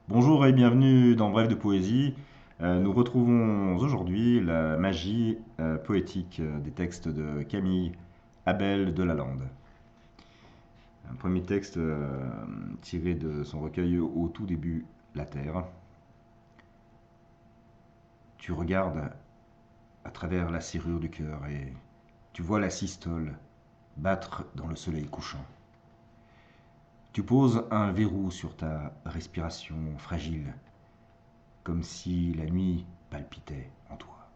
Bonjour et bienvenue dans Bref de Poésie. Nous retrouvons aujourd'hui la magie poétique des textes de Camille Abel de Lalande. Un premier texte tiré de son recueil au tout début, La Terre. Tu regardes à travers la serrure du cœur et tu vois la systole battre dans le soleil couchant. Tu poses un verrou sur ta respiration fragile, comme si la nuit palpitait en toi.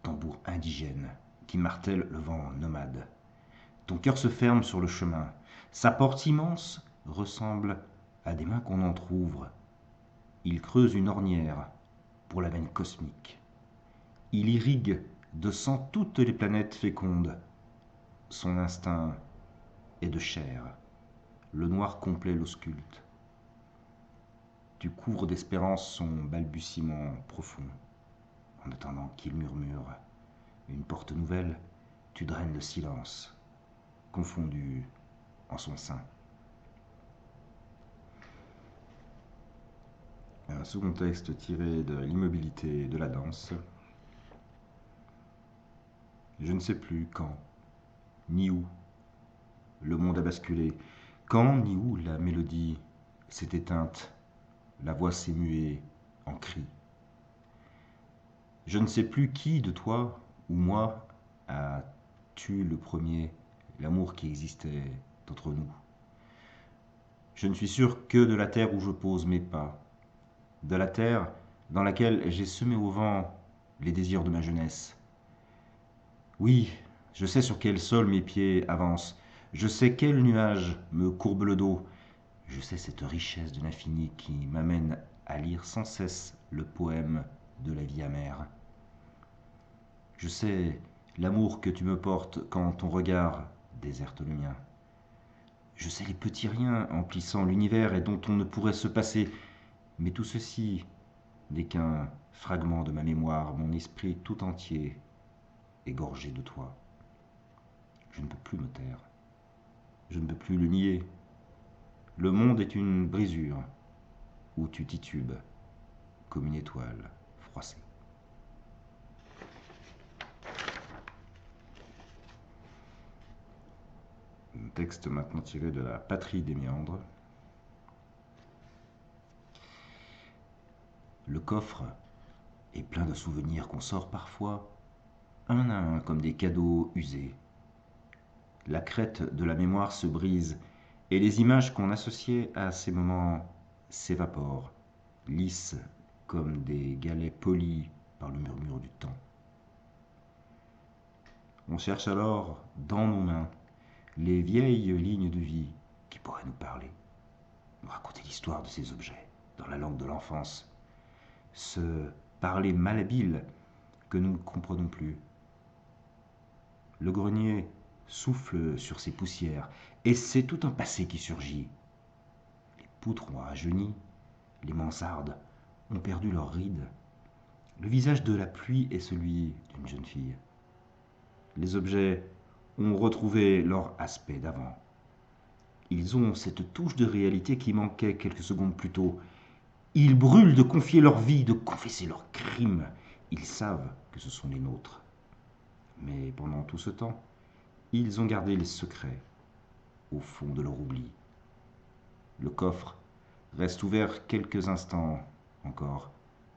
Tambour indigène qui martèle le vent nomade. Ton cœur se ferme sur le chemin. Sa porte immense ressemble à des mains qu'on entr'ouvre. Il creuse une ornière pour la veine cosmique. Il irrigue de sang toutes les planètes fécondes. Son instinct est de chair. Le noir complet l'ausculte. Tu couvres d'espérance son balbutiement profond. En attendant qu'il murmure une porte nouvelle, tu draines le silence, confondu en son sein. Un second texte tiré de l'immobilité de la danse. Je ne sais plus quand, ni où, le monde a basculé. Quand ni où la mélodie s'est éteinte, la voix s'est muée en cri. Je ne sais plus qui de toi ou moi a tué le premier l'amour qui existait entre nous. Je ne suis sûr que de la terre où je pose mes pas, de la terre dans laquelle j'ai semé au vent les désirs de ma jeunesse. Oui, je sais sur quel sol mes pieds avancent, je sais quel nuage me courbe le dos, je sais cette richesse de l'infini qui m'amène à lire sans cesse le poème de la vie amère. Je sais l'amour que tu me portes quand ton regard déserte le mien. Je sais les petits riens emplissant l'univers et dont on ne pourrait se passer, mais tout ceci n'est qu'un fragment de ma mémoire, mon esprit tout entier est gorgé de toi. Je ne peux plus me taire, je ne peux plus le nier. Le monde est une brisure où tu titubes comme une étoile froissée. Un texte maintenant tiré de La Patrie des méandres. Le coffre est plein de souvenirs qu'on sort parfois, un à un, comme des cadeaux usés. La crête de la mémoire se brise et les images qu'on associait à ces moments s'évaporent, lisses comme des galets polis par le murmure du temps. On cherche alors dans nos mains les vieilles lignes de vie qui pourraient nous parler, nous raconter l'histoire de ces objets dans la langue de l'enfance, ce parler malhabile que nous ne comprenons plus. Le grenier souffle sur ses poussières et c'est tout un passé qui surgit. Les poutres ont rajeuni, les mansardes ont perdu leurs rides. Le visage de la pluie est celui d'une jeune fille. Les objets ont retrouvé leur aspect d'avant. Ils ont cette touche de réalité qui manquait quelques secondes plus tôt. Ils brûlent de confier leur vie, de confesser leurs crimes. Ils savent que ce sont les nôtres. Mais pendant tout ce temps, ils ont gardé les secrets au fond de leur oubli. Le coffre reste ouvert quelques instants encore,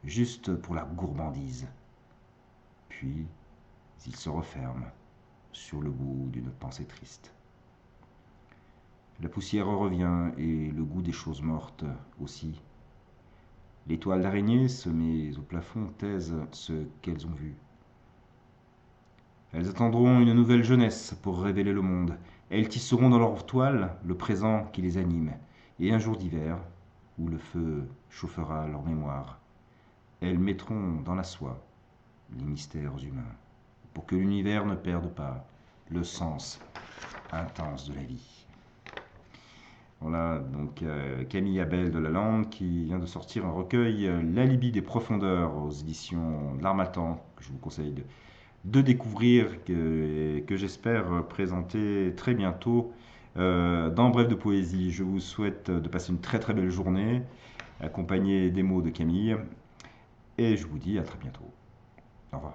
juste pour la gourmandise. Puis, il se referme sur le goût d'une pensée triste. La poussière revient et le goût des choses mortes aussi. Les toiles d'araignée semées au plafond taisent ce qu'elles ont vu. Elles attendront une nouvelle jeunesse pour révéler le monde. Elles tisseront dans leurs toiles le présent qui les anime, et un jour d'hiver, où le feu chauffera leur mémoire, elles mettront dans la soie les mystères humains, pour que l'univers ne perde pas le sens intense de la vie. Voilà, donc Camille Abel de Lalande qui vient de sortir un recueil, L'Alibi des profondeurs, aux éditions de l'Harmattan, que je vous conseille de découvrir, que j'espère présenter très bientôt dans Bref de Poésie. Je vous souhaite de passer une très très belle journée. accompagné des mots de Camille. Et je vous dis à très bientôt. Au revoir.